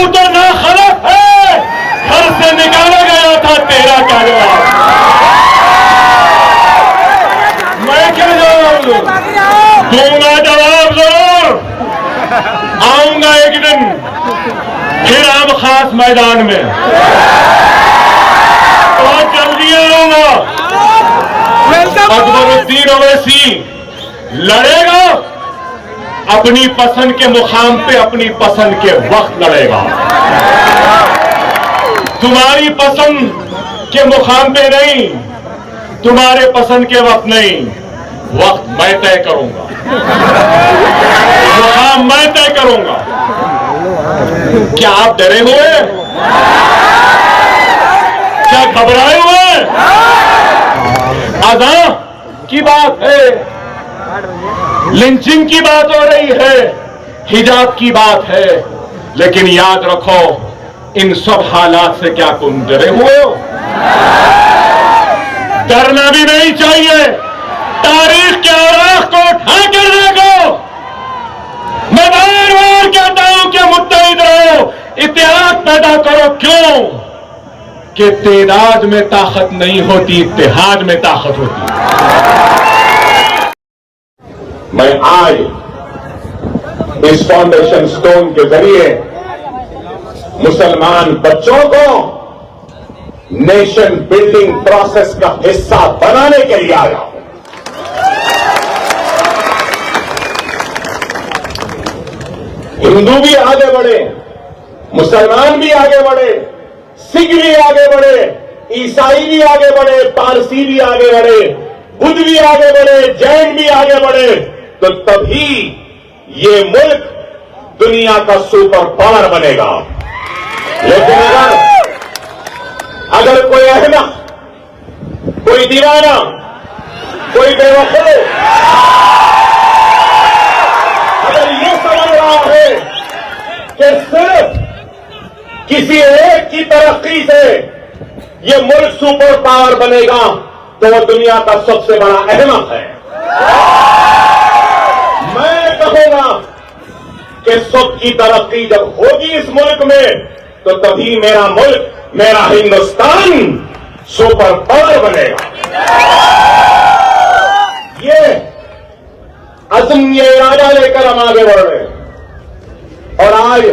तू तो नाखलफ है, घर से निकाला गया था, तेरा क्या जवाब? मैं क्या जवाब दूं? दूंगा जवाब जरूर। आऊंगा एक दिन फिर आम खास मैदान में, बहुत जल्दी आऊंगा। अकबरुद्दीन ओवैसी लड़ेगा, अपनी पसंद के मुकाम पे अपनी पसंद के वक्त लड़ेगा। तुम्हारी पसंद के मुकाम पे नहीं, तुम्हारे पसंद के वक्त नहीं, वक्त मैं तय करूंगा, मुकाम मैं तय करूंगा। क्या आप डरे हुए हैं? क्या घबराए हुए हैं? अज़ां की बात है, लिंचिंग की बात हो रही है, हिजाब की बात है, लेकिन याद रखो इन सब हालात से क्या तुम डरे हुए हो? डरना भी नहीं चाहिए। तारीख के औराख को उठा कर देखो। मैं बार बार कहता हूं कि मुत्तहिद रहो, इत्तेहाद पैदा करो। क्यों? कि तेदाद में ताकत नहीं होती, इत्तेहाद में ताकत होती है। मैं आज इस फाउंडेशन स्टोन के जरिए मुसलमान बच्चों को नेशन बिल्डिंग प्रोसेस का हिस्सा बनाने के लिए आया हूं। हिंदू भी आगे बढ़े, मुसलमान भी आगे बढ़े, सिख भी आगे बढ़े, ईसाई भी आगे बढ़े, पारसी भी आगे बढ़े, बुद्ध भी आगे बढ़े, जैन भी आगे बढ़े, तो तभी ये मुल्क दुनिया का सुपर पावर बनेगा। लेकिन अगर कोई अहमक, कोई दीवाना, कोई बेवकूफ अगर ये समझ रहा है कि सिर्फ किसी एक की तरक्की से ये मुल्क सुपर पावर बनेगा, तो वो दुनिया का सबसे बड़ा अहमक है। मैं कहूंगा कि सबकी तरक्की जब होगी इस मुल्क में, तो तभी मेरा मुल्क, मेरा हिंदुस्तान सुपर पावर बनेगा। ये अज़्म, ये इरादा लेकर हम आगे बढ़ रहे हैं। और आज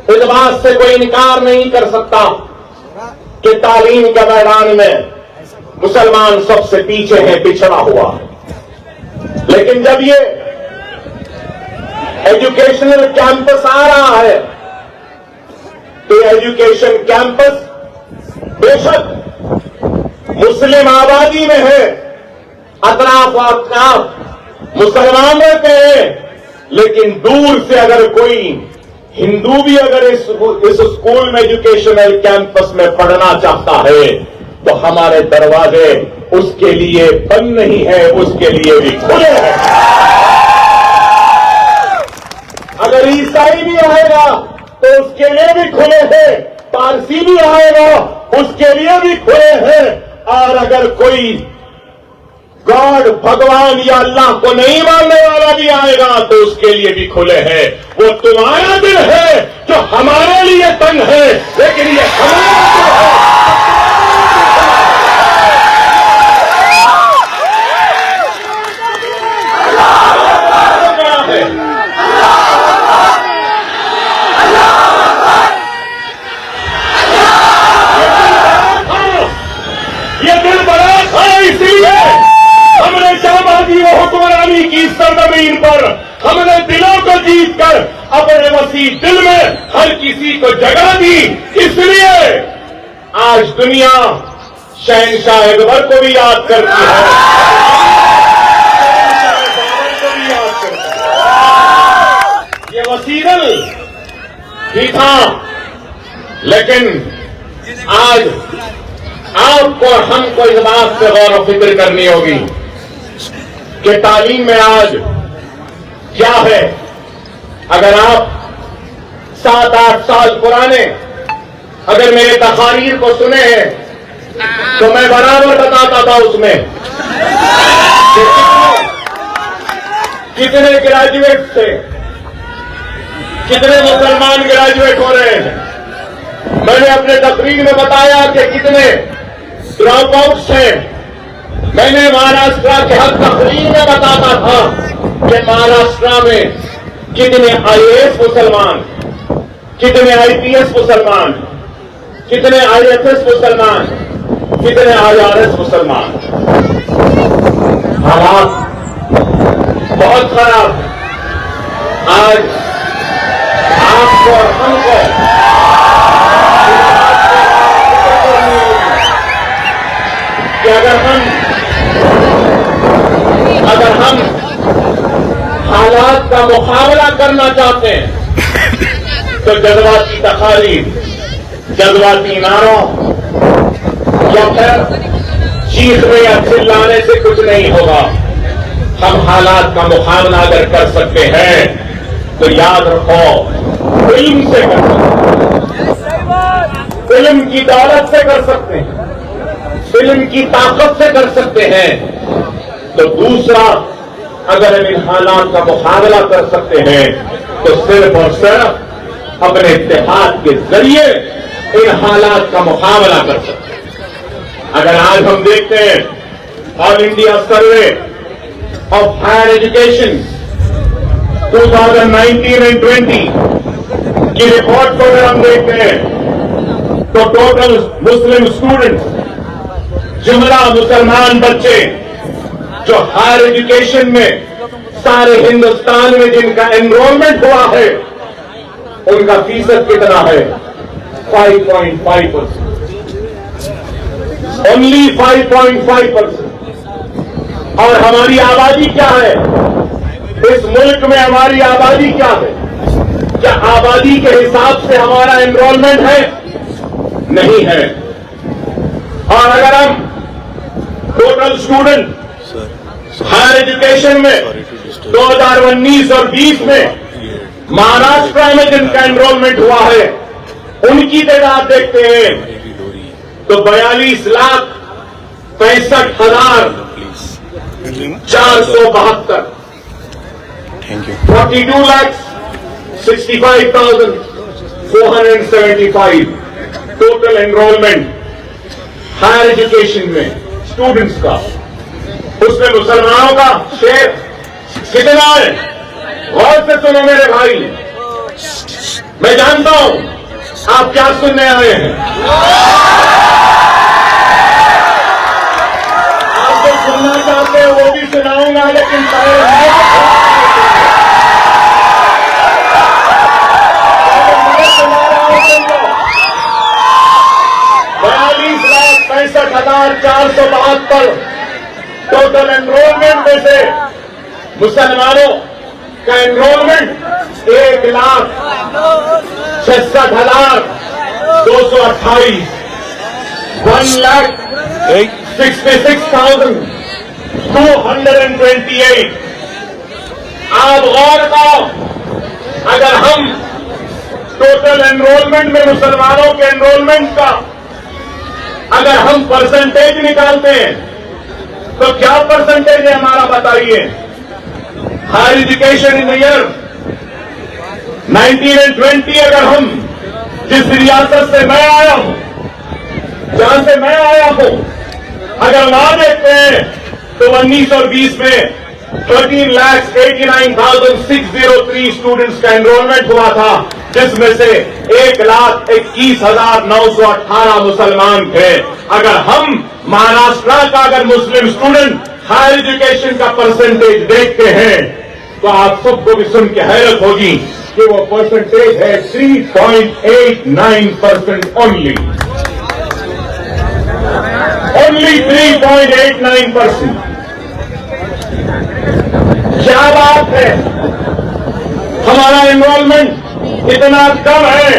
इस बात से कोई इनकार नहीं कर सकता कि तालीम के मैदान में मुसलमान सबसे पीछे है, पिछड़ा हुआ है। लेकिन जब ये एजुकेशनल कैंपस आ रहा है, तो एजुकेशन कैंपस बेशक मुस्लिम आबादी में है, अतराफ अतराफ मुसलमान रहते हैं, लेकिन दूर से अगर कोई हिंदू भी अगर इस स्कूल में, एजुकेशनल कैंपस में पढ़ना चाहता है, तो हमारे दरवाजे उसके लिए बंद नहीं है, उसके लिए भी खुले हैं। अगर ईसाई भी आएगा तो उसके लिए भी खुले हैं, पारसी भी आएगा उसके लिए भी खुले हैं, और अगर कोई गॉड, भगवान या अल्लाह को नहीं मानने वाला भी आएगा तो उसके लिए भी खुले हैं। वो तुम्हारा दिल है जो हमारे लिए तंग है, लेकिन ये हमारा दिल है। हुक्मरानी की सरजमीन पर हमने दिलों को जीतकर अपने वसी दिल में हर किसी को जगह दी। इसलिए आज दुनिया शहंशाह अकबर को भी याद करती है, को भी याद करती है। ये वसी दिल ही था, लेकिन आज आपको और हमको इस बात से गौर फिक्र करनी होगी कि तालीम में आज क्या है। अगर आप 7-8 साल पुराने अगर मेरे तकारीर को सुने हैं, तो मैं बराबर बताता था उसमें कितने ग्रेजुएट थे, कितने मुसलमान ग्रेजुएट हो रहे हैं। मैंने अपने तकरीर में बताया कि कितने ड्रॉप आउट्स हैं। मैंने महाराष्ट्र के हर तकरीर में बताता था कि महाराष्ट्र में कितने IAS मुसलमान, कितने IPS मुसलमान, कितने IFS मुसलमान, कितने IRS मुसलमान। हालात बहुत खराब। आज आपको और हमको कि अगर हम हालात का मुकाबला करना चाहते हैं तो जज्बाती तकारीर, जज्बाती नारों या फिर चीखने या चिल्लाने से कुछ नहीं होगा। हम हालात का मुकाबला अगर कर सकते हैं तो याद रखो, फिल्म से कर सकते हैं, फिल्म की दौलत से कर सकते हैं, फिल्म की ताकत से कर सकते हैं। तो दूसरा, अगर हम इन हालात का मुकाबला कर सकते हैं तो सिर्फ और सिर्फ अपने इत्तेहाद के जरिए इन हालात का मुकाबला कर सकते हैं। अगर आज हम देखते हैं All India Survey of Higher Education 2019 and 20 की रिपोर्ट को अगर हम देखते हैं तो टोटल मुस्लिम स्टूडेंट्स, जुमला मुसलमान बच्चे जो हायर एजुकेशन में सारे हिंदुस्तान में जिनका एनरोलमेंट हुआ है, उनका फीसद कितना है? 5.5%। ओनली 5.5%। और हमारी आबादी क्या है? इस मुल्क में हमारी आबादी क्या है? क्या आबादी के हिसाब से हमारा एनरोलमेंट है? नहीं है। और अगर हम टोटल स्टूडेंट हायर एजुकेशन में 2019 और 20 में महाराष्ट्र में जिनका एनरोलमेंट हुआ है, उनकी तादाद देखते हैं तो 42,65,472। 42,65,475 टोटल एनरोलमेंट हायर एजुकेशन में स्टूडेंट्स का। उसमें मुसलमानों का शेयर कितना है? गौर से सुनो मेरे भाई, मैं जानता हूं आप क्या सुनने आए हैं। आप जो सुनना चाहते हैं वो भी सुनाऊंगा, लेकिन पहले 42,65,472 टोटल एनरोलमेंट में से मुसलमानों का एनरोलमेंट 1,66,228 1,66,228। आप गौर करो, अगर हम टोटल एनरोलमेंट में मुसलमानों के एनरोलमेंट का अगर हम परसेंटेज निकालते हैं तो क्या परसेंटेज है हमारा, बताइए। Higher education in year 19 and 20 अगर हम जिस रियासत से मैं आया हूं, जहां से मैं आया हूं, अगर वहां देखते हैं तो 19 और 20 में 13,89,603 स्टूडेंट्स का एनरोलमेंट हुआ था, जिसमें से 1,21,918 मुसलमान थे। अगर हम महाराष्ट्र का अगर मुस्लिम स्टूडेंट हायर एजुकेशन का परसेंटेज देखते हैं तो आप सबको भी सुन के हैरत होगी कि वो परसेंटेज है 3.89% ओनली 3.89%। क्या बात है, हमारा एनरोलमेंट इतना कम है।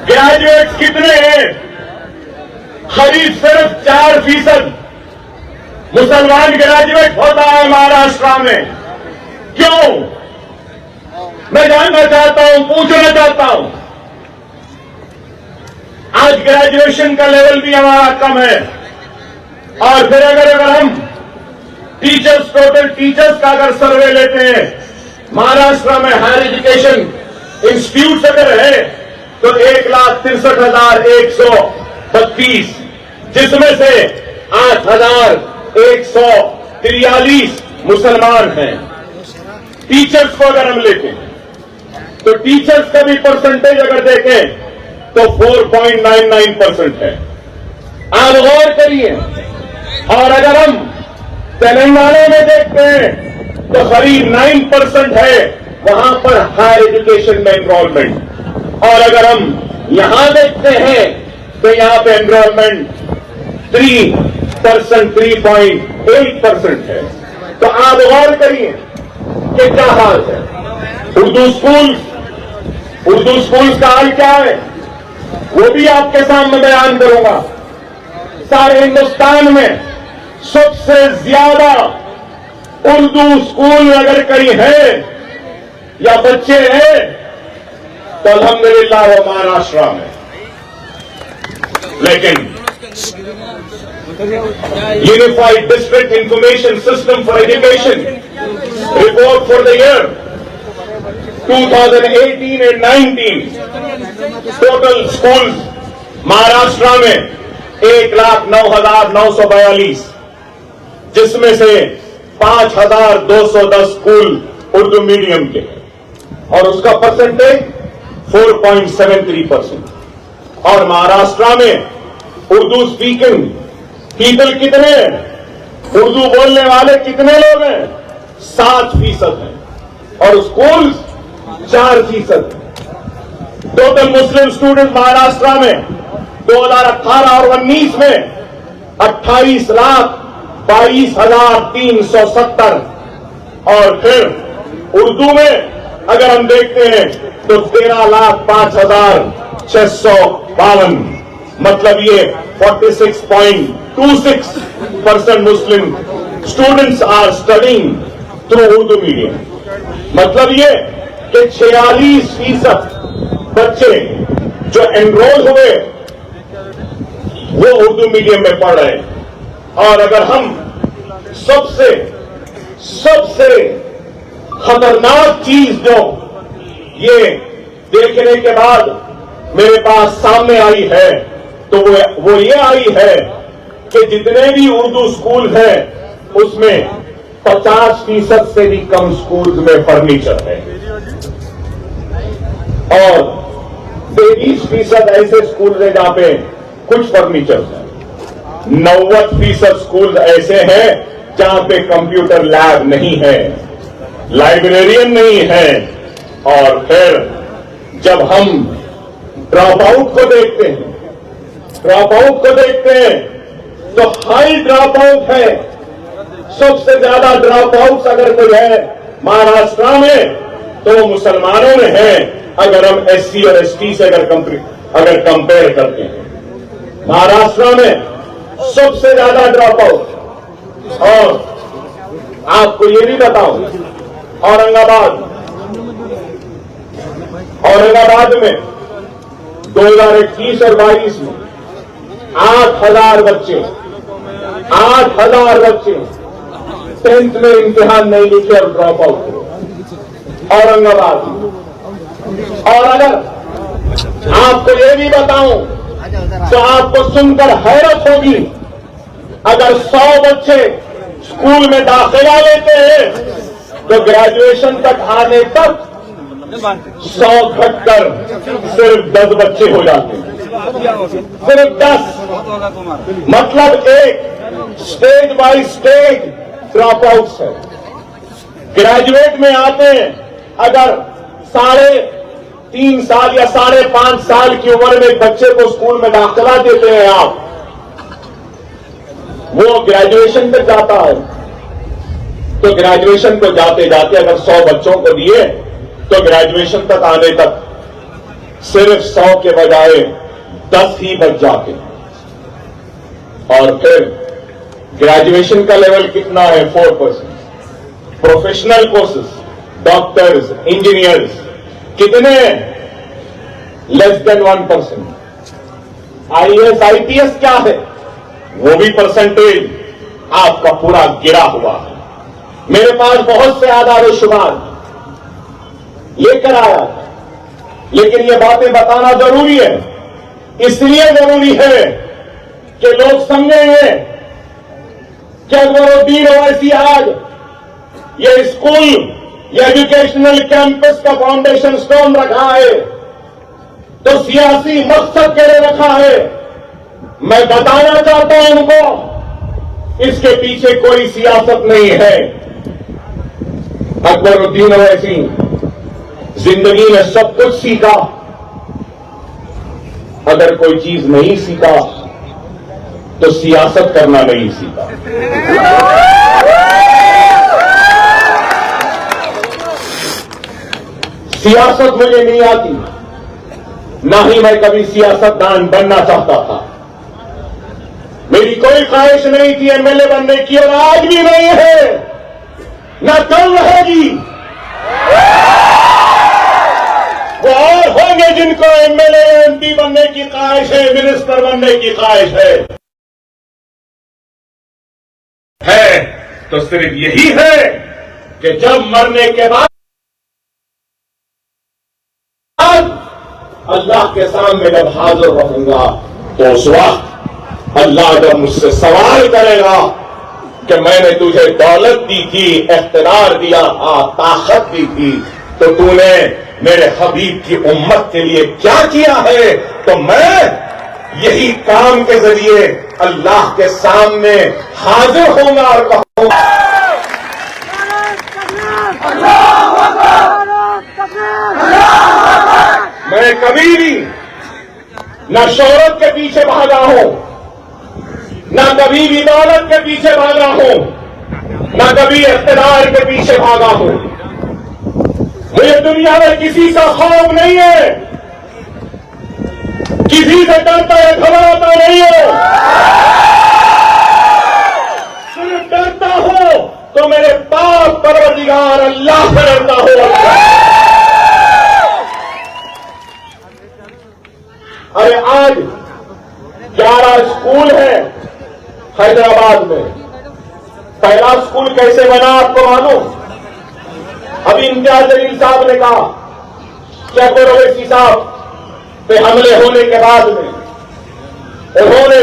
ग्रेजुएट्स कितने हैं? करीब सिर्फ 4% मुसलमान ग्रेजुएट होता है महाराष्ट्र में। क्यों? मैं जानना चाहता हूं, पूछना चाहता हूं। आज ग्रेजुएशन का लेवल भी हमारा कम है। और फिर अगर हम टीचर्स, टोटल टीचर्स का अगर सर्वे लेते हैं महाराष्ट्र में हायर एजुकेशन इंस्टीट्यूट अगर है तो 1,63,132, जिसमें से 8,143 मुसलमान हैं। टीचर्स को अगर हम लेते तो टीचर्स का भी परसेंटेज अगर देखें तो 4.99% है। आप गौर करिए। और अगर हम तेलंगाना में देखते हैं तो करीब 9% है वहां पर हायर एजुकेशन में एनरोलमेंट। और अगर हम यहां देखते हैं तो यहां पे एनरोलमेंट 3.8% है। तो आप गौर करिए कि क्या हाल है। उर्दू स्कूल्स का हाल क्या है वो भी आपके सामने बयान करूंगा। सारे हिंदुस्तान में सबसे ज्यादा उर्दू स्कूल अगर कहीं है या बच्चे हैं तो अल्हम्दुलिल्लाह वो महाराष्ट्र में। लेकिन unified district information system for education report for the year 2018 and 19 total school Maharashtra में 1,09,942, जिसमें से 5,210 स्कूल उर्दू मीडियम के और उसका परसेंटेज 4.73%। और महाराष्ट्र में उर्दू स्पीकिंग पीपल कितने हैं, उर्दू बोलने वाले कितने लोग हैं? 7% हैं और स्कूल 4%। टोटल मुस्लिम स्टूडेंट महाराष्ट्र में 2018 और 19 में 28,22,370 और फिर उर्दू में अगर हम देखते हैं तो 13,05,652, मतलब ये 46.26% Muslim students are studying through Urdu medium. मतलब ये कि 46% बच्चे जो एनरोल हुए वो उर्दू मीडियम में पढ़ रहे हैं। और अगर हम सबसे खतरनाक चीज जो ये देखने के बाद मेरे पास सामने आई है तो वो ये आई है कि जितने भी उर्दू स्कूल हैं उसमें 50% से भी कम स्कूल में फर्नीचर है और 23% ऐसे स्कूल हैं जहां पे कुछ फर्नीचर है। 90% स्कूल ऐसे हैं जहां पे कंप्यूटर लैब नहीं है, लाइब्रेरियन नहीं है। और फिर जब हम ड्रॉप आउट को देखते हैं तो हाई ड्रॉप आउट है। सबसे ज्यादा ड्रॉप आउट अगर कोई है महाराष्ट्र में तो मुसलमानों में है। अगर हम SC और ST से अगर कंपेयर करते हैं महाराष्ट्र में सबसे ज्यादा ड्रॉप आउट। और आपको ये भी बताऊं औरंगाबाद में 2021 और 22 में 8,000 बच्चे 10th में इम्तिहान नहीं लिखे और ड्रॉप आउट हुए औरंगाबाद में। और अगर आपको ये भी बताऊं तो आपको सुनकर हैरत होगी, अगर 100 बच्चे स्कूल में दाखिला लेते हैं तो ग्रेजुएशन तक आने तक 100 घटकर सिर्फ 10 बच्चे हो जाते हैं। सिर्फ 10, मतलब एक stage by stage drop outs है। ग्रेजुएट में आते हैं अगर 3.5 साल या 5.5 साल की उम्र में बच्चे को स्कूल में दाखिला देते हैं आप, वो ग्रेजुएशन तक जाता है। तो ग्रेजुएशन को जाते जाते अगर 100 बच्चों को दिए तो ग्रेजुएशन तक आने तक सिर्फ 100 के बजाय 10 ही बच जाते हैं। और फिर ग्रेजुएशन का लेवल कितना है? 4%। प्रोफेशनल कोर्सेज, डॉक्टर्स, इंजीनियर्स कितने हैं? Less than 1%। IAS, IPS क्या है? वो भी परसेंटेज आपका पूरा गिरा हुआ है। मेरे पास बहुत से आधार शुमार लेकर आया। लेकिन ये बातें बताना जरूरी है, इसलिए जरूरी है कि लोग समझेंगे कि अकबरुद्दीन ओवैसी आज ये स्कूल, ये एजुकेशनल कैंपस का फाउंडेशन स्टोन रखा है तो सियासी मकसद के लिए रखा है। मैं बताना चाहता हूं उनको, इसके पीछे कोई सियासत नहीं है। अकबरुद्दीन ओवैसी जिंदगी में सब कुछ सीखा, अगर कोई चीज नहीं सीखा तो सियासत करना नहीं सीखा। सियासत मुझे नहीं आती, ना ही मैं कभी सियासतदान बनना चाहता था। मेरी कोई ख्वाहिश नहीं थी एमएलए बनने की, और आज भी नहीं है, ना कल रहेगी। वो और होंगे जिनको एमएलए एमपी बनने की ख्वाहिश है, मिनिस्टर बनने की ख्वाहिश है तो सिर्फ यही है कि जब मरने के बाद अल्लाह के सामने जब हाजिर रहूंगा तो उस वक्त अल्लाह जब मुझसे सवाल करेगा कि मैंने तुझे दौलत दी थी, इख्तियार दिया था, ताकत दी थी, तो तूने मेरे हबीब की उम्मत के लिए क्या किया है, तो मैं यही काम के जरिए अल्लाह के सामने हाजिर होऊंगा और कहूंगा मैं कभी भी न शोहरत के पीछे भागा हूं, न कभी भी दौलत के पीछे भागा हूं, न कभी इख्तियार के पीछे भागा हूं। मुझे दुनिया में किसी का खौफ नहीं है, किसी से डरता है, घबराता नहीं हो। सिर्फ डरता हो तो मेरे पाक परवरदिगार अल्लाह से डरता हो। अरे आज 11 स्कूल है हैदराबाद में। पहला स्कूल कैसे बना आपको मालूम? अभी इम्तियाज जलील साहब ने कहा कि अकबर ओवैसी साहब पे हमले होने के बाद में उन्होंने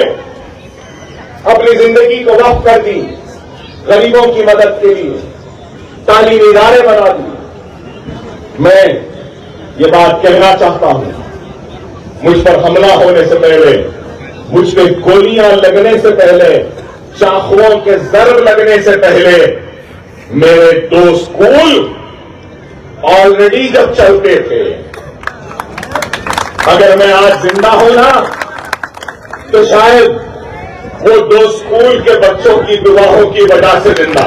अपनी जिंदगी को वक्फ कर दी गरीबों की मदद के लिए, तालीमी इदारे बना दिए। मैं ये बात कहना चाहता हूं, मुझ पर हमला होने से पहले, मुझ पे गोलियां लगने से पहले, चाकुओं के जर्ब लगने से पहले मेरे 2 स्कूल ऑलरेडी जब चलते थे। अगर मैं आज जिंदा हूं ना तो शायद वो 2 स्कूल के बच्चों की दुआओं की वजह से जिंदा।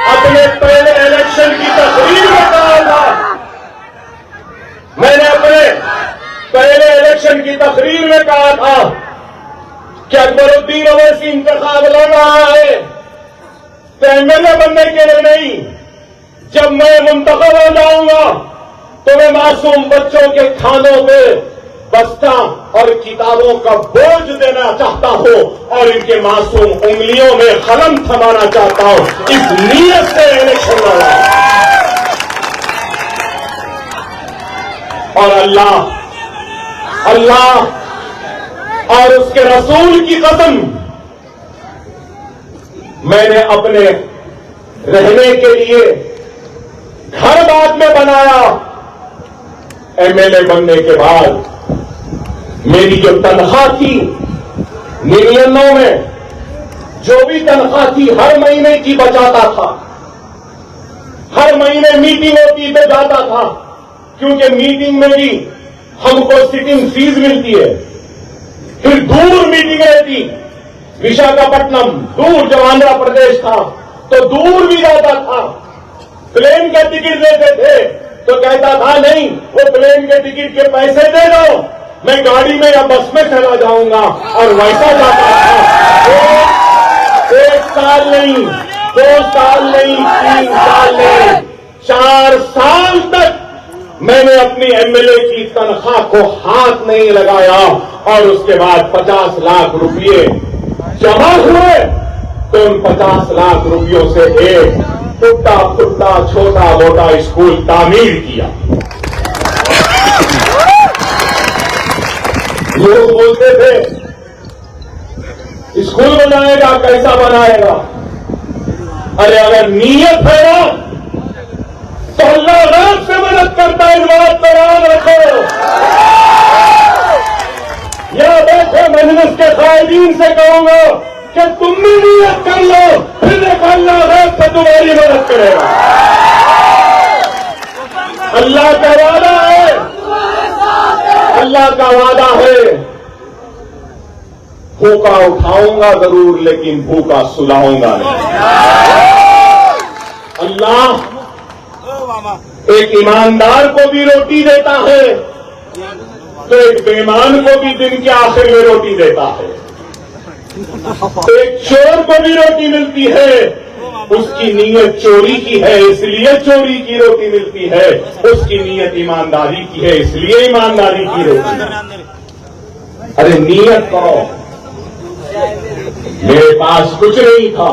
अपने पहले इलेक्शन की तकरीर में कहा था, मैंने अपने पहले इलेक्शन की तकरीर में कहा था कि अकबरुद्दीन ओवैसी इंतखाब लड़ रहा है तो एमएलए बनने के लिए नहीं, जब मैं मुंतखब हो जाऊंगा तो मैं मासूम बच्चों के खानों पे बस्ता और किताबों का बोझ देना चाहता हूं और इनके मासूम उंगलियों में कलम थमाना चाहता हूं। इस नीयत से इलेक्शन लड़ा और अल्लाह और उसके रसूल की कसम, मैंने अपने रहने के लिए घर बाद में बनाया। एमएलए बनने के बाद मेरी जो तनख्वाह थी 99 में, जो भी तनख्वाह थी हर महीने की बचाता था। हर महीने मीटिंग होती तो जाता था, क्योंकि मीटिंग में भी हमको सिटिंग फीस मिलती है। फिर दूर मीटिंग रहती, विशाखापट्टनम दूर, जब आंध्र प्रदेश था तो दूर भी जाता था। प्लेन का टिकट लेते थे तो कहता था नहीं, वो प्लेन के टिकट के पैसे दे दो, मैं गाड़ी में या बस में चला जाऊंगा, और वैसा जाता था। 1 साल नहीं, 2 साल नहीं, 3 साल नहीं, 4 साल तक मैंने अपनी एमएलए की तनख्वाह को हाथ नहीं लगाया और उसके बाद 50 लाख रुपए जमा हुए तो उन 50 लाख रुपयों से एक टूटा फुट्टा छोटा मोटा स्कूल तामीर किया। लोग बोलते थे स्कूल बनाएगा, कैसा बनाएगा? अरे अगर नीयत है ना तो अल्लाह रात से मदद करता है। इस बात पर याद रखो। या देखो, मजलिस के कायदीन से कहूंगा कि तुम भी नीयत कर लो, फिर देखो अल्लाह रात से तुम्हारी मदद करेगा। अल्लाह का वादा है, अल्लाह का वादा है, भूखा उठाऊंगा जरूर लेकिन भूखा सुलाऊंगा नहीं। अल्लाह एक ईमानदार को भी रोटी देता है तो एक बेईमान को भी दिन के आखिर में रोटी देता है। एक चोर को भी रोटी मिलती है, उसकी नीयत चोरी की है इसलिए चोरी की रोटी मिलती है, उसकी नीयत ईमानदारी की है इसलिए ईमानदारी की रोटी। अरे नीयत करो। मेरे पास कुछ नहीं था,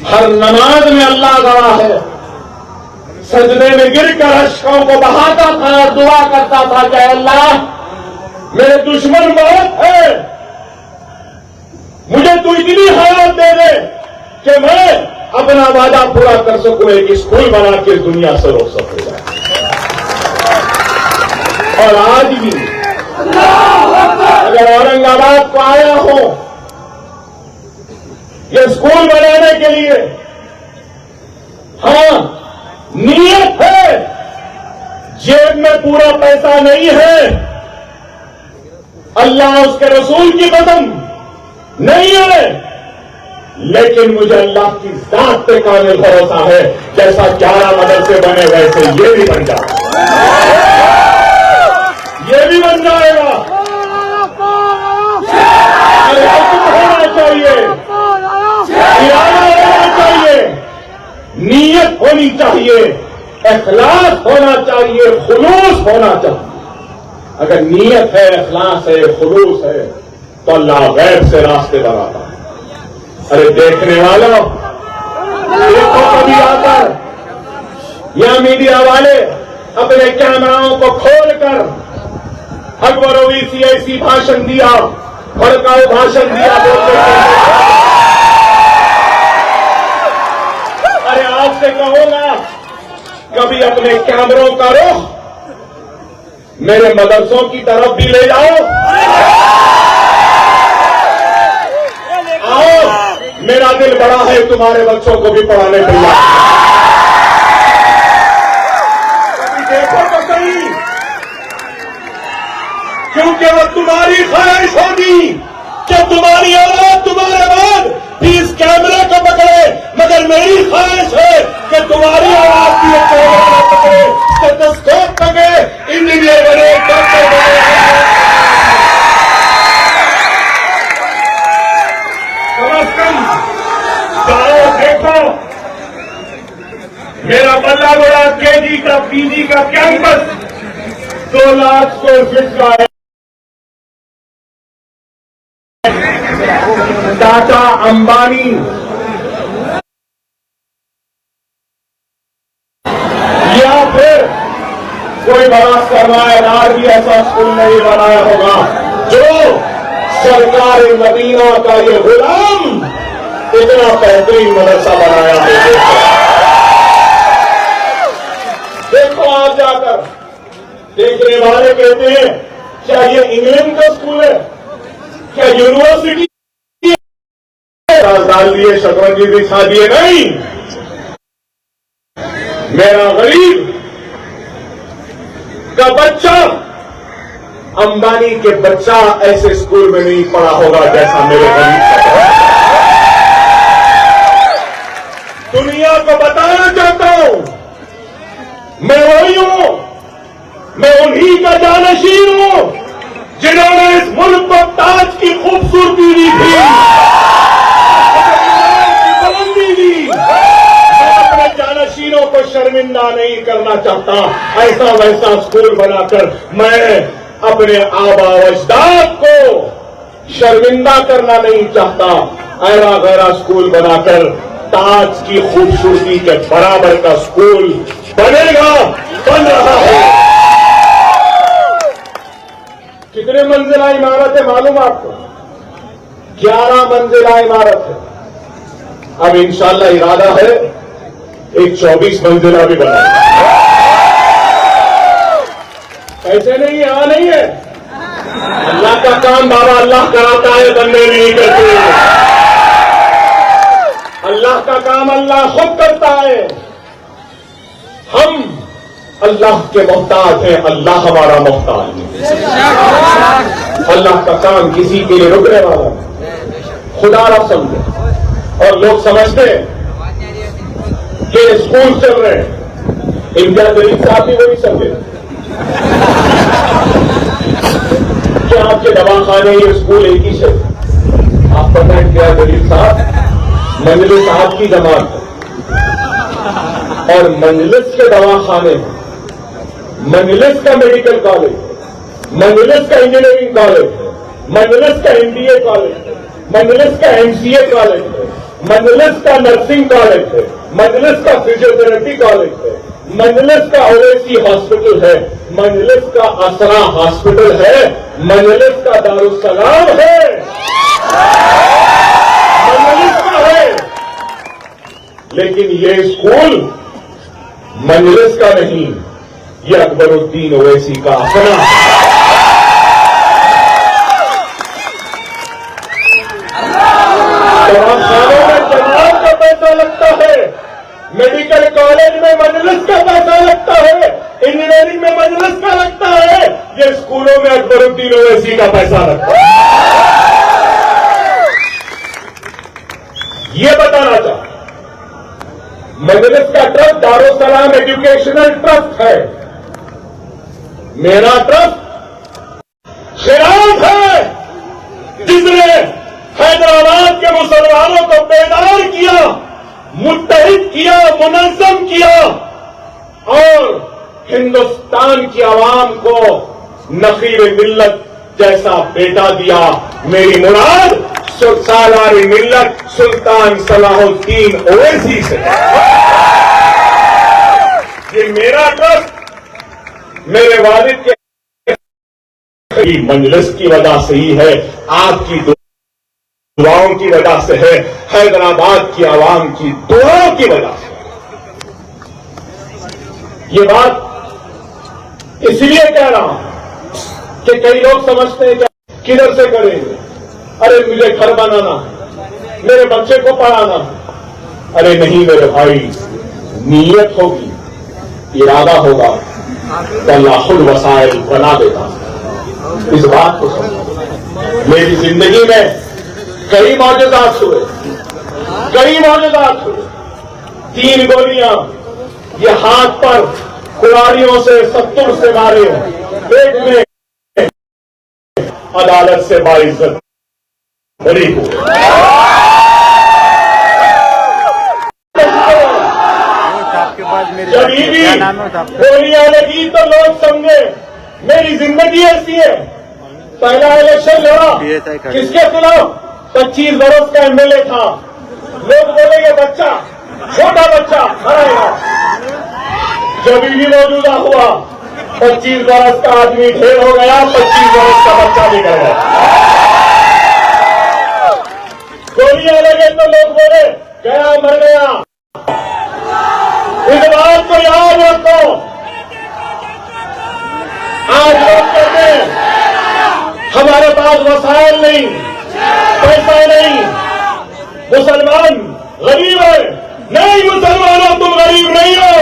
हर नमाज में अल्लाह गवाह है, सजदे में गिरकर अश्कों को बहाता था और दुआ करता था कि अल्लाह मेरे दुश्मन बहुत है, मुझे तू इतनी हयात दे दे कि मैं अपना वादा पूरा कर सकूं, एक स्कूल बना के दुनिया से रोक सकूंगा। और आज भी अगर औरंगाबाद को आया हो ये स्कूल बनाने के लिए, हाँ नीयत है, जेब में पूरा पैसा नहीं है, अल्लाह उसके रसूल की कसम नहीं है, लेकिन मुझे अल्लाह की जात पे कामिल भरोसा है, जैसा 11 मदरसे बने वैसे ये भी बन जाएगा, ये भी बन जाएगा। होना चाहिए, इरादा होना चाहिए, नीयत होनी चाहिए, इखलास होना चाहिए, खुलूस होना चाहिए। अगर नीयत है, इखलास है, खुलूस है तो अल्लाह गैब से रास्ते बनाता है। अरे देखने वालों, देखो कभी आकर या मीडिया वाले अपने कैमराओं को खोलकर अकबर ओवैसी ऐसी भाषण दिया, भड़काऊ भाषण दिया, अरे आपसे कहूंगा कभी अपने कैमरों का रुख मेरे मदरसों की तरफ भी ले जाओ। आओ, मेरा दिल बड़ा है तुम्हारे बच्चों को भी पढ़ाने के लिए। कभी देखो तो सही, क्योंकि वो तुम्हारी ख्वाहिश होगी कि तुम्हारी औलाद तुम्हारे बाद भी इस कैमरे को पकड़े, मगर मेरी ख्वाहिश है कि तुम्हारी औलाद भी एक कैमरा पकड़े, स्टेथोस्कोप पकड़े, इंजीनियर बने, डॉक्टर बने। कम अज कम जाओ देखो, मेरा बल्लागुड़ा केजी का पीजी का कैंपस 2 लाख स्क्वायर फीट का है। टाटा अंबानी या फिर कोई बड़ा सरमाएदार भी ऐसा स्कूल नहीं बनाया होगा जो सरकार मदीना का ये गुलाम इतना बेहतरीन मदरसा बनाया है। देखो आप जाकर, देखने वाले कहते हैं क्या ये इंग्लैंड का स्कूल है, क्या यूनिवर्सिटी डाल दिए, शतरंजी बिछा दिए? नहीं, मेरा गरीब का बच्चा अंबानी के बच्चा ऐसे स्कूल में नहीं पढ़ा होगा जैसा मेरे गरीब का। दुनिया को बताना चाहता हूं मैं वही हूं, मैं उन्हीं का जानशीन हूं जिन्होंने इस मुल्क को ताज की खूबसूरती दी थी, बुलंदी दी। मैं अपने जानशीनों को शर्मिंदा पैदा नहीं करना चाहता, ऐसा वैसा स्कूल बनाकर मैं अपने आबा अजदाद को शर्मिंदा करना नहीं चाहता। ऐरा गैरा स्कूल बनाकर ताज की खूबसूरती के बराबर का स्कूल बनेगा, बन रहा है। कितने मंजिला इमारत है मालूम आपको? 11 मंजिला इमारत है। अब इंशाल्लाह इरादा है एक 24 मंजिला भी बनाए। ऐसे नहीं है, यहां नहीं है। अल्लाह का काम बाबा अल्लाह कराता है, बंदे नहीं करते। अल्लाह का काम अल्लाह खुद करता है। हम अल्लाह के मोहताज हैं, अल्लाह हमारा मोहताज है। अल्लाह का काम किसी के लिए रुकने वाला है, खुदा रब समझे। और लोग समझते हैं कि स्कूल चल रहे हैं, इंडिया गरीब साहब भी वही समझे कि आपके दवाखाने ये स्कूल एक ही से। आप पता है क्या गरीब साहब, मंजलिस साहब की जमात है और मंजलिस के दवाखाने हैं, मंजलिस का मेडिकल कॉलेज है, मंजलिस का इंजीनियरिंग कॉलेज है, मंजलिस का एमबीए कॉलेज है, मंजलिस का एमसीए कॉलेज है, मंजलिस का नर्सिंग कॉलेज है, मंजलिस का फिजियोथेरेपी कॉलेज है, मंजलिस का ओवैसी हॉस्पिटल है, मंजलिस का असरा हॉस्पिटल है, मंजलिस का दारुस्सलाम है, मंजलिस का है। लेकिन ये स्कूल मंजलिस का नहीं, ये अकबरुद्दीन ओवैसी का अपना है। दवाखानों में जमात का पैसा लगता है, मेडिकल कॉलेज में मजलिस का पैसा लगता है, इंजीनियरिंग में मजलिस का लगता है, ये स्कूलों में अकबरुद्दीन ओवैसी का पैसा लगता है। ये बताना चाहता, मजलिस का ट्रस्ट दारुस्सलाम एजुकेशनल ट्रस्ट है, मेरा ट्रस्ट खिलाफ है, जिसने हैदराबाद के मुसलमानों को बेदार किया, मुत्तहिद किया, मुनज़्ज़म किया और हिंदुस्तान की आवाम को नकीब मिल्लत जैसा बेटा दिया। मेरी मुराद सालारी मिल्लत सुल्तान सलाहुद्दीन ओवैसी से। ये मेरा ट्रस्ट मेरे वालिद के मजलिस की वजह से ही है, आपकी दुआओं की वजह से है, हैदराबाद की आवाम की दुआओं की वजह से। ये बात इसलिए कह रहा हूं कि कई लोग समझते हैं कि किधर से करेंगे, अरे मुझे घर बनाना है, मेरे बच्चे को पढ़ाना है। अरे नहीं मेरे भाई, नीयत होगी, इरादा होगा तो अल्लाह खुद वसाइल बना देगा। इस बात को समझो। मेरी जिंदगी में कई मौजूदात हुए, कई मौजूदात हुए। 3 गोलियां ये हाथ पर कुल्हाड़ियों से 70 से मारे, पेट में अदालत से बाइज्जत बरी हुई। जब भी गोलियां लगी तो लोग समझे मेरी जिंदगी ऐसी है। पहला इलेक्शन लड़ा, किसके खिलाफ? 25 बरस का एमएलए था। लोग बोले ये बच्चा, छोटा बच्चा हराएगा। जब भी मौजूदा हुआ 25 बरस का आदमी ढेर हो गया, 25 बरस का बच्चा निकल गया। गोलियां लगे तो लोग बोले गया मर गया। इस बात को याद रखो। आज लोग कहते हैं हमारे पास वसाइल नहीं, पैसा नहीं, मुसलमान गरीब है। नहीं मुसलमानों, तुम गरीब नहीं हो,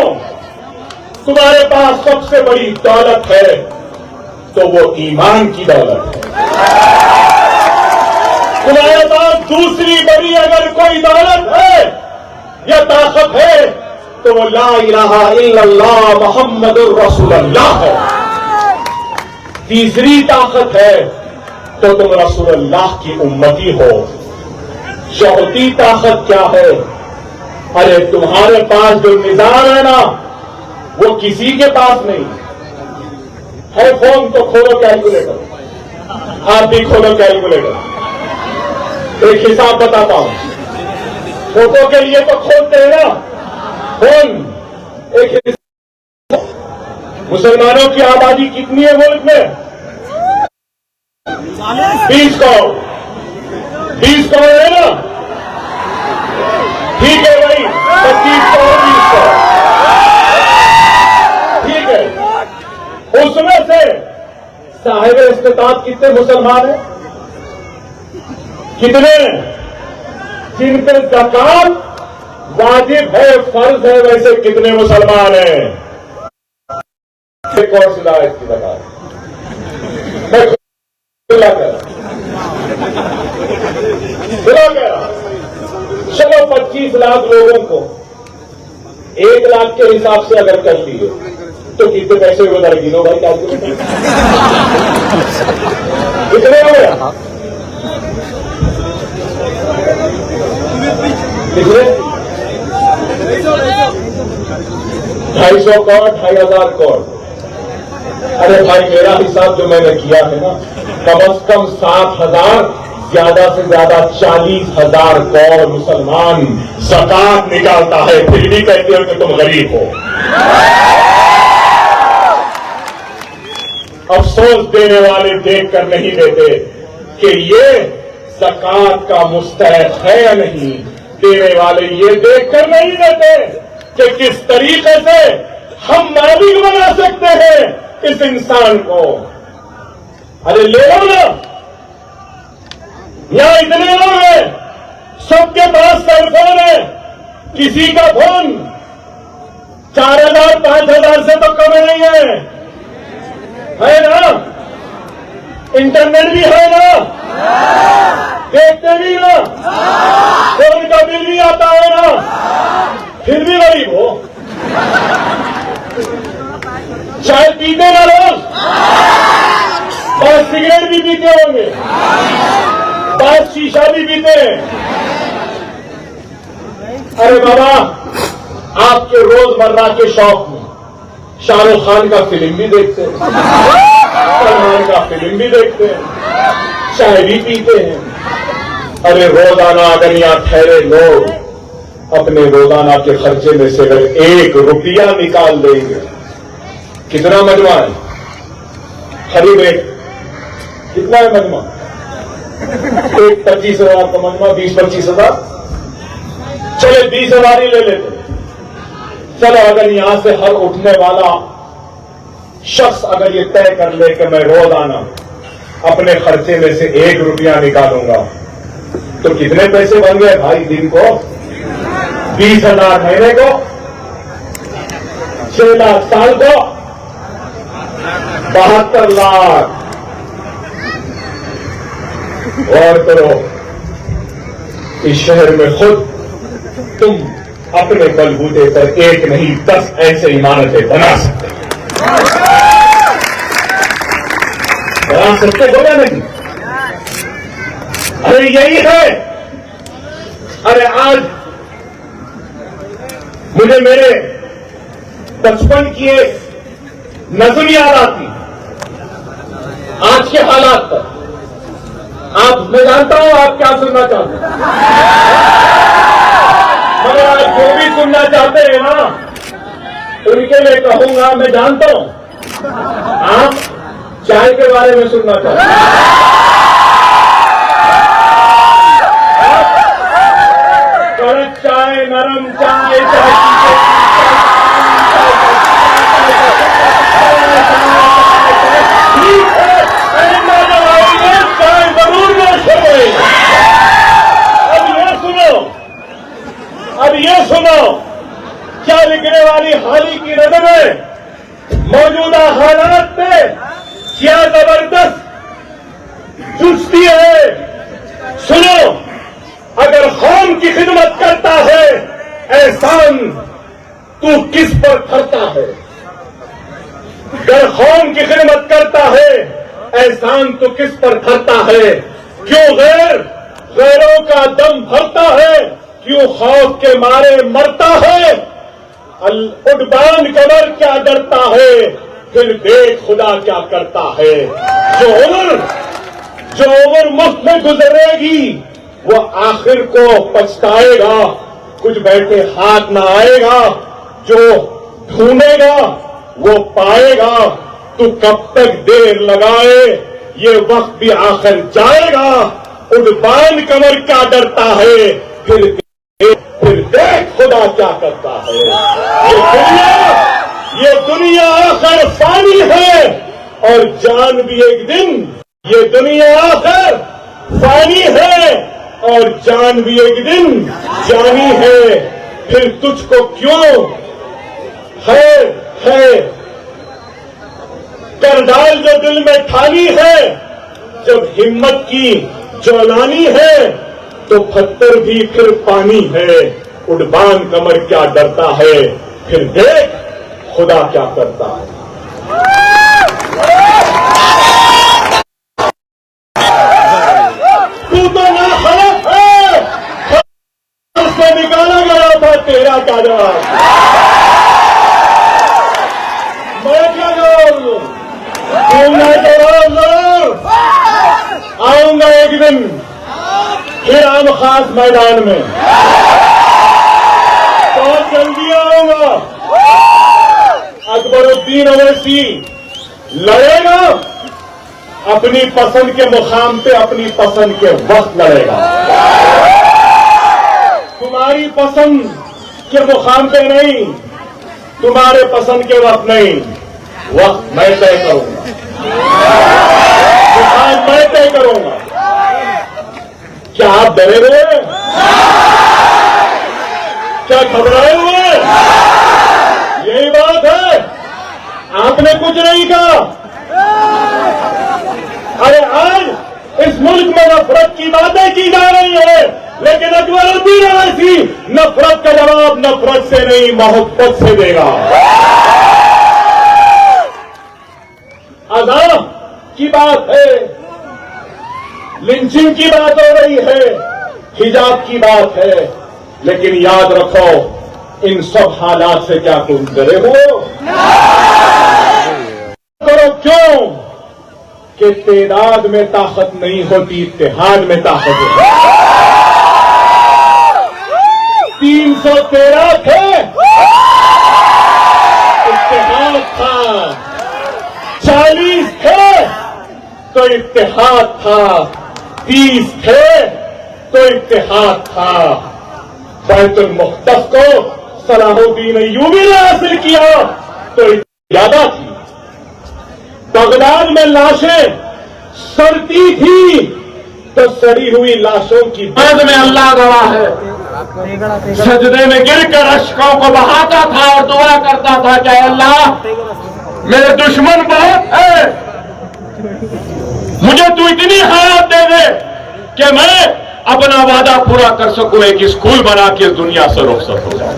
तुम्हारे पास सबसे बड़ी दौलत है तो वो ईमान की दौलत है। तुम्हारे पास दूसरी बड़ी अगर कोई दौलत है या ताकत है तो वो ला इलाहा इल्लल्लाह मुहम्मदुर रसूलुल्लाह है। तीसरी ताकत है तो तुम रसूलुल्लाह की उम्मती हो। चौथी ताकत क्या है? अरे तुम्हारे पास जो निजाम है ना, वो किसी के पास नहीं है। फोन तो खोलो कैलकुलेटर, आप भी खोलो कैलकुलेटर। एक हिसाब बताता हूं, फोटो के लिए तो खोलते हैं ना फोन। एक हिसाब, मुसलमानों की आबादी कितनी है मुल्क में? 20 करोड़। 20 करोड़ है ना? ठीक है भाई, 25 करोड़ 20 करोड़, ठीक है। उसमें से साहिब इस्तिताअत कितने मुसलमान हैं? कितने? जिन पे ज़कात वाजिब है, फर्ज है, वैसे कितने मुसलमान हैं? एक और सुना इसकी ज़कात मैं खुला कर चलो 25 लाख लोगों को 1 लाख के हिसाब से अगर कर लिए तो कितने पैसे उधर गिनो भाई, कैलकुलेटर कितने हो गया? कितने? 250 करोड़, 2500 करोड़। अरे भाई, मेरा हिसाब जो मैंने किया है ना, कम से कम 7,000, ज्यादा से ज्यादा 40,000 करोड़ मुसलमान ज़कात निकालता है, फिर भी कहते हो कि तुम गरीब हो। अफसोस देने वाले देखकर नहीं देते कि ये ज़कात का मुस्तहक है या नहीं। देने वाले ये देखकर नहीं देते कि किस तरीके से हम मालिक बना सकते हैं इस इंसान को। अरे ले लो ना, यहां इतने लोग हैं, सबके पास सेलफोन है, किसी का फोन 4,000 5,000 से तो कम नहीं है ना? इंटरनेट भी है ना? देखते भी ना? फोन का बिल भी आता है ना? फिर भी गरीब हो। चाय पीते ना लोग, और सिगरेट भी पीते होंगे, बाद शीशा भी पीते हैं। अरे बाबा, आपके रोजमर्रा के शौक में शाहरुख खान का फिल्म भी देखते हैं, सलमान का फिल्म भी देखते हैं, चाय भी पीते हैं। अरे रोजाना अगर यहां ठहरे लोग अपने रोजाना के खर्चे में से अगर 1 रुपया निकाल देंगे, कितना मजमा है? खरीद रेट कितना है मजमा? 25,000 का मजमा, 20-25,000। चले 20,000 ही ले लेते। चलो, अगर यहां से हर उठने वाला शख्स अगर ये तय कर ले कि मैं रोजाना अपने खर्चे में से 1 रुपया निकालूंगा, तो कितने पैसे बन गए भाई दिन को? 20,000 महीने को, 6 लाख साल को, 72 लाख। और करो, इस शहर में खुद तुम अपने बलबूते पर 1 नहीं 10 ऐसे इमारतें बना सकते बोला नहीं? अरे यही है। अरे आज मुझे मेरे बचपन की एक नज़्म याद आती आज के हालात पर। मैं जानता हूं आप क्या सुनना चाहते हैं, मगर आप जो भी सुनना चाहते हैं ना, उनके लिए कहूंगा। मैं जानता हूं आप चाय के बारे में सुनना चाहते हैं, कड़क चाय, नरम चाय, अब ये सुनो क्या लिखने वाली हाली की नजर में मौजूदा हालात में क्या जबरदस्त जुस्ती है। सुनो, अगर कौम की खिदमत करता है एहसान तू किस पर करता है? अगर कौम की खिदमत करता है एहसान तो किस पर करता है? क्यों गैरों का दम भरता है? क्यों खौफ के मारे मरता है? उड़बान कमर क्या डरता है, फिर देख खुदा क्या करता है। जो उम्र मुफ्त में गुजरेगी वो आखिर को पछताएगा, कुछ बैठे हाथ ना आएगा। जो ढूंढेगा वो पाएगा, तू कब तक देर लगाए, ये वक्त भी आखिर जाएगा। उड़बान कमर क्या डरता है, फिर देख खुदा क्या करता है। ये दुनिया आखिर फानी है और जान भी एक दिन। ये दुनिया आखिर फानी है और जान भी एक दिन जानी है। फिर तुझको क्यों है कर डाल जो दिल में ठानी है। जब हिम्मत की ज्वलानी है तो पत्थर भी फिर पानी है। उड़बान कमर क्या डरता है, फिर देख खुदा क्या करता है। तू तो ना खलक है, उससे निकाला गया था तेरा क्या जवाब। मैं क्या जवाब दूंगा, जवाब आऊंगा एक दिन फिर आम खास मैदान में, बहुत जल्दी आऊंगा। अकबरुद्दीन अवैसी लड़ेगा अपनी पसंद के मुकाम पे, अपनी पसंद के वक्त लड़ेगा। तुम्हारी पसंद के मुकाम पे नहीं, तुम्हारे पसंद के वक्त नहीं, वक्त मैं तय करूंगा, मुकाम मैं तय करूंगा। क्या आप डरे हुए, क्या घबराए हुए? यही बात है, आपने कुछ नहीं कहा। अरे आज इस मुल्क में नफरत की बातें की जा रही है, लेकिन अकबरुद्दीन अवैसी नफरत का जवाब नफरत से नहीं मोहब्बत से देगा। अज़ाब की बात है, लिंचिंग की बात हो रही है, हिजाब की बात है, लेकिन याद रखो इन सब हालात से क्या तुम डरे हो? करो क्यों कि तादाद में ताकत नहीं होती, इत्तेहाद में ताकत होती। 313 थे, इत्तेहाद था। 40 थे तो इत्तेहाद था। 30 थे तो इत्तेहाद था। बैतुल मुक़द्दस को सलाहुद्दीन अय्यूबी ने हासिल किया तो ज्यादा थी। बगदाद में लाशें सड़ती थी तो सड़ी हुई लाशों की बाद में अल्लाह गवाह है, सजदे में गिरकर अश्कों को बहाता था और दुआ करता था कि अल्लाह मेरे दुश्मन बहुत है, मुझे तू इतनी हयात दे दे कि मैं अपना वादा पूरा कर सकूं, एक स्कूल बना के इस दुनिया से रुखसत हो जाए।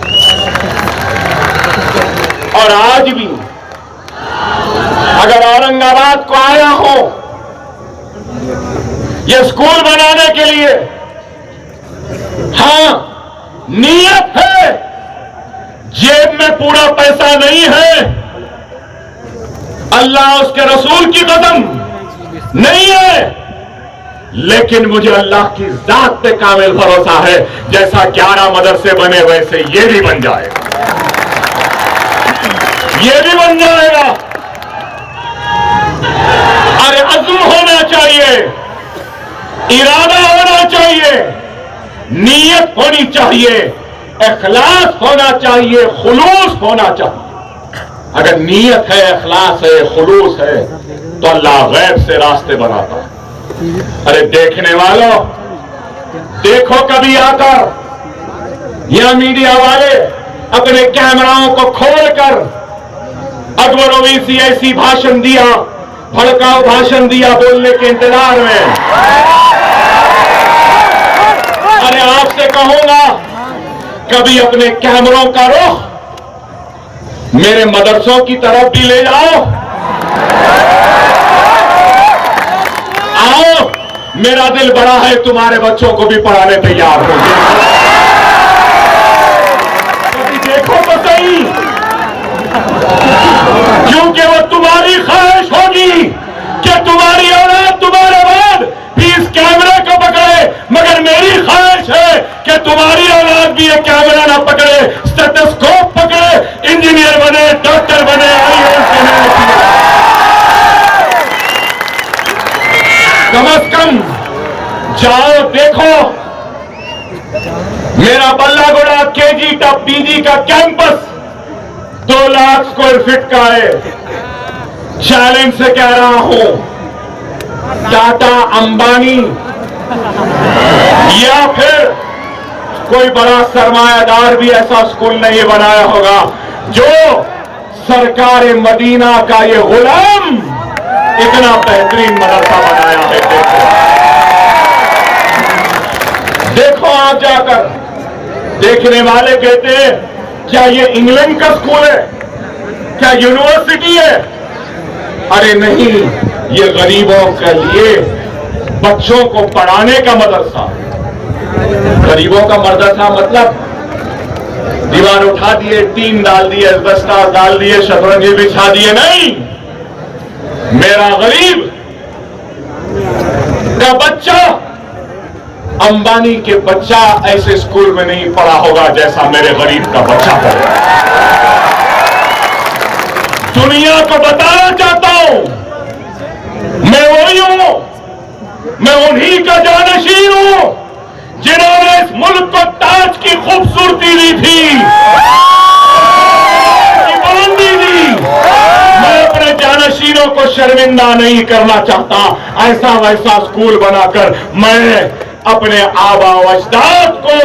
और आज भी अगर औरंगाबाद को आया हो ये स्कूल बनाने के लिए, हाँ नीयत है, जेब में पूरा पैसा नहीं है, अल्लाह उसके रसूल की कसम नहीं है, लेकिन मुझे अल्लाह की जात पे कामिल भरोसा है, जैसा 11 मदरसे बने वैसे ये भी बन जाएगा, ये भी बन जाएगा। अरे अज़्म होना चाहिए, इरादा होना चाहिए, नीयत होनी चाहिए, इखलास होना चाहिए, खुलूस होना चाहिए। अगर नीयत है, इखलास है, खुलूस है तो अल्लाह गैब से रास्ते बनाता है। अरे देखने वालों, देखो कभी आकर या मीडिया वाले अपने कैमराओं को खोलकर अकबर ओवैसी ऐसी भाषण दिया, भड़काऊ भाषण दिया बोलने के इंतजार में। अरे आपसे कहूंगा कभी अपने कैमरों का रुख मेरे मदरसों की तरफ भी ले जाओ। आओ, मेरा दिल बड़ा है, तुम्हारे बच्चों को भी पढ़ाने तैयार हो। कभी देखो तो सही क्योंकि वो तुम्हारी ख्वाहिश होगी कि तुम्हारी औलाद तुम्हारे बाद भी इस कैमरे को पकड़े, मगर मेरी ख्वाहिश है कि तुम्हारी औलाद भी ये कैमरा ना पकड़े, स्टेथोस्कोप पकड़े, इंजीनियर बने, डॉक्टर बने, IAS बने। कम से कम जाओ देखो, मेरा बल्लागुड़ा KG टॉप PG का कैंपस 2 लाख स्क्वायर फीट का है। चैलेंज से कह रहा हूं, टाटा, अंबानी या फिर कोई बड़ा सरमायादार भी ऐसा स्कूल नहीं बनाया होगा जो सरकार मदीना का ये गुलाम इतना बेहतरीन मदरसा बनाया है। देखो आप जाकर, देखने वाले कहते हैं क्या ये इंग्लैंड का स्कूल है, क्या यूनिवर्सिटी है? अरे नहीं, ये गरीबों के लिए बच्चों को पढ़ाने का मदरसा। गरीबों का मदरसा मतलब दीवार उठा दिए, टीन डाल दिए, एस्बेस्टॉस डाल दिए, शतरंजी बिछा दिए, नहीं। मेरा गरीब का बच्चा, अंबानी के बच्चा ऐसे स्कूल में नहीं पढ़ा होगा जैसा मेरे गरीब का बच्चा पढ़ा। दुनिया को बताना चाहता हूं, मैं वही हूं, मैं उन्हीं का जानशीन हूं जिन्होंने इस मुल्क को ताज की खूबसूरती दी थी, बुलंदी दी। मैं अपने जानशीनों को शर्मिंदा नहीं करना चाहता। ऐसा वैसा स्कूल बनाकर मैं अपने आबा व अजदाद को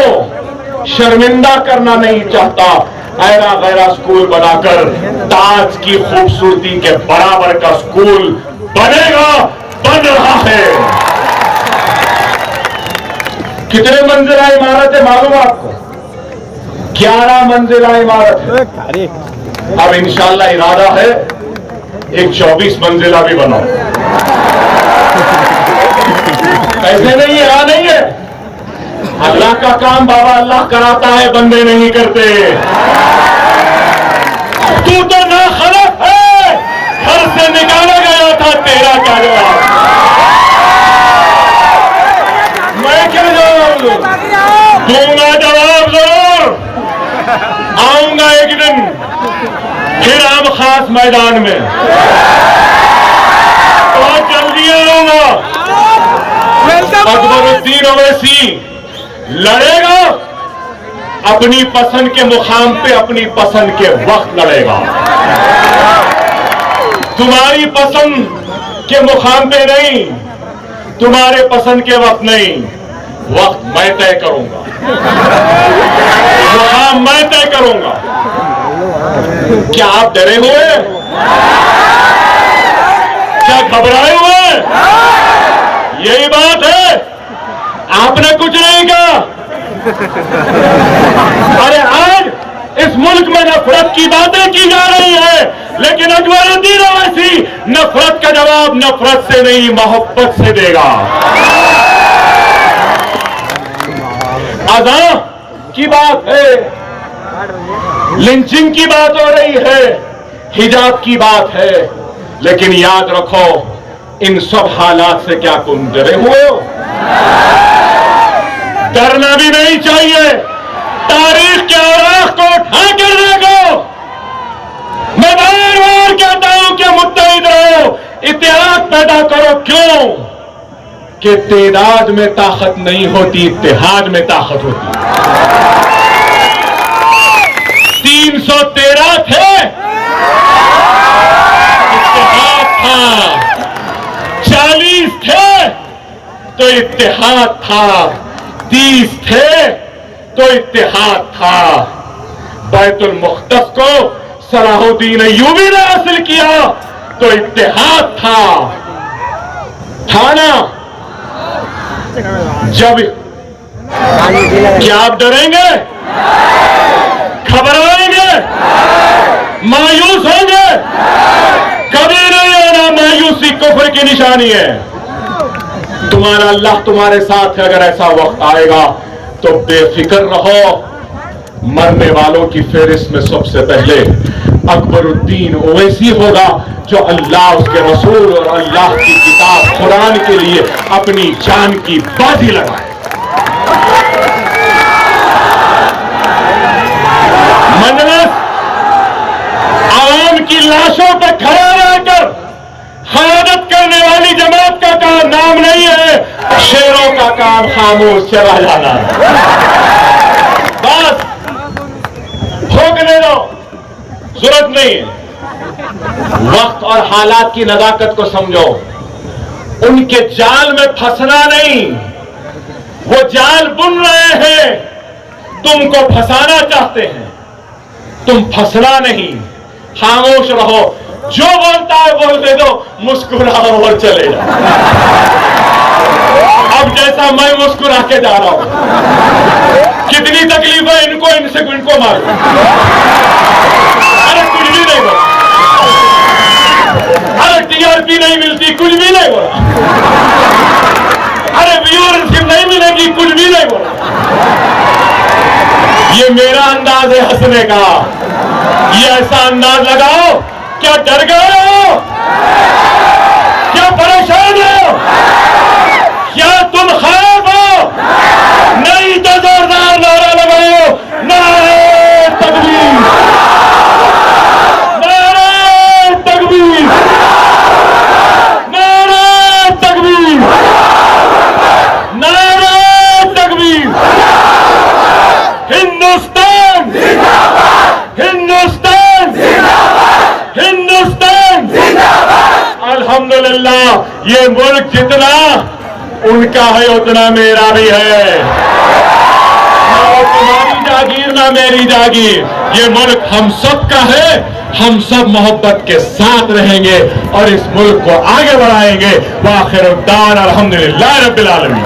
शर्मिंदा करना नहीं चाहता। ऐरा गैरा स्कूल बनाकर ताज की खूबसूरती के बराबर का स्कूल बनेगा, बन रहा है। कितने मंजिला इमारत है मालूम आपको? 11 मंजिला इमारत है। अब इंशाल्लाह इरादा है एक 24 मंजिला भी बनाओ। ऐसे नहीं है, यहां नहीं है। अल्लाह का काम बाबा अल्लाह कराता है, बंदे नहीं करते। तू तो नाखलफ है, घर से निकाला गया था, तेरा क्या जवाब? मैं क्या जवाब दूंगा? जवाब जरूर आऊंगा एक दिन, फिर आम खास मैदान में बहुत जल्दी आऊंगा। अकबरुद्दीन ओवैसी लड़ेगा, अपनी पसंद के मुकाम पे, अपनी पसंद के वक्त लड़ेगा। तुम्हारी पसंद के मुकाम पे नहीं, तुम्हारे पसंद के वक्त नहीं, वक्त मैं तय करूंगा, मुकाम मैं तय करूंगा। क्या आप डरे हुए? क्या घबराए हुए? यही बात है, आपने कुछ नहीं कहा। अरे आज इस मुल्क में नफरत की बातें की जा रही है, लेकिन अकबरुद्दीन ओवैसी नफरत का जवाब नफरत से नहीं, मोहब्बत से देगा। अज़ां की बात है, लिंचिंग की बात हो रही है, हिजाब की बात है, लेकिन याद रखो इन सब हालात से क्या तुम डरे हुए हो? डरना भी नहीं चाहिए। तारीख के औराख को उठा कर देखो। मैं बार बार कहता हूं कि मुत्तहिद रहो, इत्तेहाद पैदा करो। क्यों? कि तादाद में ताकत नहीं होती, इत्तेहाद में ताकत होती। 313 थे, इत्तेहाद था। 40 थे तो इत्तेहाद था। 30 थे तो इत्तेहाद था। बैतुल मुक़द्दस को सलाहुद्दीन अय्यूबी ने हासिल किया तो इत्तेहाद था ना? जब क्या आप डरेंगे, घबराएंगे, मायूस होंगे? कभी नहीं होना। मायूसी कुफ्र की निशानी है। तुम्हारा अल्लाह तुम्हारे साथ है। अगर ऐसा वक्त आएगा तो बेफिक्र रहो। मरने वालों की फेहरिस्त में सबसे पहले अकबरुद्दीन ओवैसी होगा, जो अल्लाह, उसके रसूल और अल्लाह की किताब कुरान के लिए अपनी जान की बाजी लगाए। मजलिस आवाम की लाशों पर खड़ा रहकर खयानत करने वाली जमात का नाम नहीं है। शेरों का काम खामोश चला जाना है। बस भोगने दो, जरूरत नहीं है। वक्त और हालात की नजाकत को समझो। उनके जाल में फंसना नहीं, वो जाल बुन रहे हैं, तुमको फंसाना चाहते हैं, तुम फंसना नहीं, खामोश रहो। जो बोलता है बोलने दो, मुस्कुराओ और चले जाओ। अब जैसा मैं मुस्कुरा के जा रहा हूं, कितनी तकलीफ है इनको मारो। अरे कुछ भी नहीं बोला, अरे टीआरपी नहीं मिलती, कुछ भी नहीं बोला, अरे व्यूअरशिप नहीं मिलेगी, कुछ भी नहीं बोला। ये मेरा अंदाज है हंसने का। ये ऐसा अंदाज लगाओ, क्या डर गए हो, क्या परेशान हो, क्या तुम खैफ हो? नहीं तो जोरदार नारा लगाओ, नारे तकबीर, नारे तकबीर, नारे तकबीर, नारे तकबीर। हिंदुस्तान, हिंदुस्तान, हिंदुस्तान। अल्हम्दुलिल्लाह, ये मुल्क जितना उनका है उतना मेरा भी है। ना तुम्हारी जागीर ना मेरी जागीर, ये मुल्क हम सब का है। हम सब मोहब्बत के साथ रहेंगे और इस मुल्क को आगे बढ़ाएंगे। वाखिर दान अल्हम्दुलिल्लाह रब्बिल आलमीन।